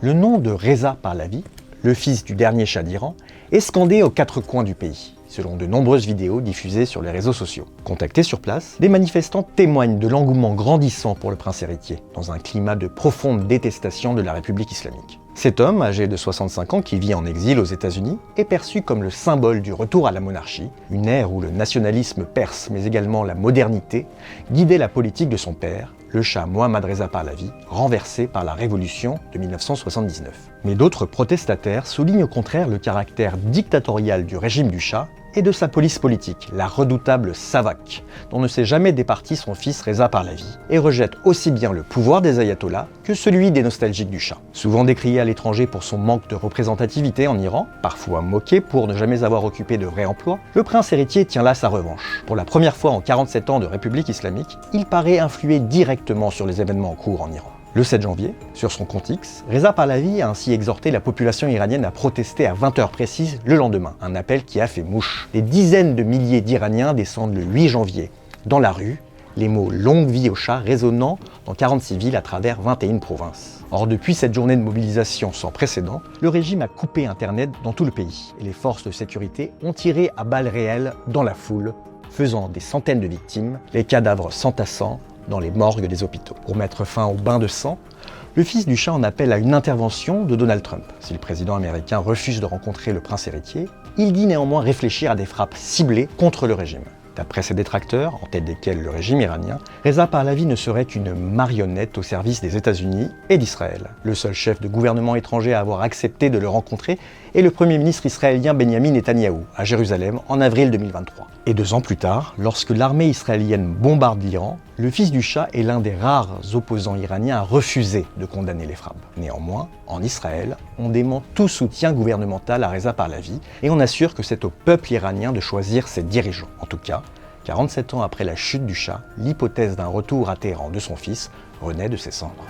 Le nom de Reza Pahlavi, le fils du dernier Shah d'Iran, est scandé aux quatre coins du pays, selon de nombreuses vidéos diffusées sur les réseaux sociaux. Contactés sur place, des manifestants témoignent de l'engouement grandissant pour le prince héritier, dans un climat de profonde détestation de la République islamique. Cet homme, âgé de 65 ans qui vit en exil aux États-Unis, est perçu comme le symbole du retour à la monarchie, une ère où le nationalisme perse, mais également la modernité, guidait la politique de son père, le Shah Mohammad Reza Pahlavi, renversé par la révolution de 1979. Mais d'autres protestataires soulignent au contraire le caractère dictatorial du régime du Shah et de sa police politique, la redoutable SAVAK, dont ne s'est jamais départi son fils Reza Pahlavi, et rejette aussi bien le pouvoir des ayatollahs que celui des nostalgiques du Shah. Souvent décrié à l'étranger pour son manque de représentativité en Iran, parfois moqué pour ne jamais avoir occupé de vrai emploi, le prince héritier tient là sa revanche. Pour la première fois en 47 ans de République islamique, il paraît influer directement sur les événements en cours en Iran. Le 7 janvier, sur son compte X, Reza Pahlavi a ainsi exhorté la population iranienne à protester à 20 h précises le lendemain, un appel qui a fait mouche. Des dizaines de milliers d'Iraniens descendent le 8 janvier dans la rue, les mots « longue vie au Shah » résonnant dans 46 villes à travers 21 provinces. Or, depuis cette journée de mobilisation sans précédent, le régime a coupé Internet dans tout le pays et les forces de sécurité ont tiré à balles réelles dans la foule, faisant des centaines de victimes, les cadavres s'entassant dans les morgues des hôpitaux. Pour mettre fin au bain de sang, le fils du Shah en appelle à une intervention de Donald Trump. Si le président américain refuse de rencontrer le prince héritier, il dit néanmoins réfléchir à des frappes ciblées contre le régime. D'après ses détracteurs, en tête desquels le régime iranien, Reza Pahlavi ne serait qu'une marionnette au service des États-Unis et d'Israël. Le seul chef de gouvernement étranger à avoir accepté de le rencontrer est le premier ministre israélien Benyamin Netanyahou, à Jérusalem, en avril 2023. Et 2 ans plus tard, lorsque l'armée israélienne bombarde l'Iran, le fils du Shah est l'un des rares opposants iraniens à refuser de condamner les frappes. Néanmoins, en Israël, on dément tout soutien gouvernemental à Reza Pahlavi et on assure que c'est au peuple iranien de choisir ses dirigeants. En tout cas, 47 ans après la chute du Shah, l'hypothèse d'un retour à Téhéran de son fils renaît de ses cendres.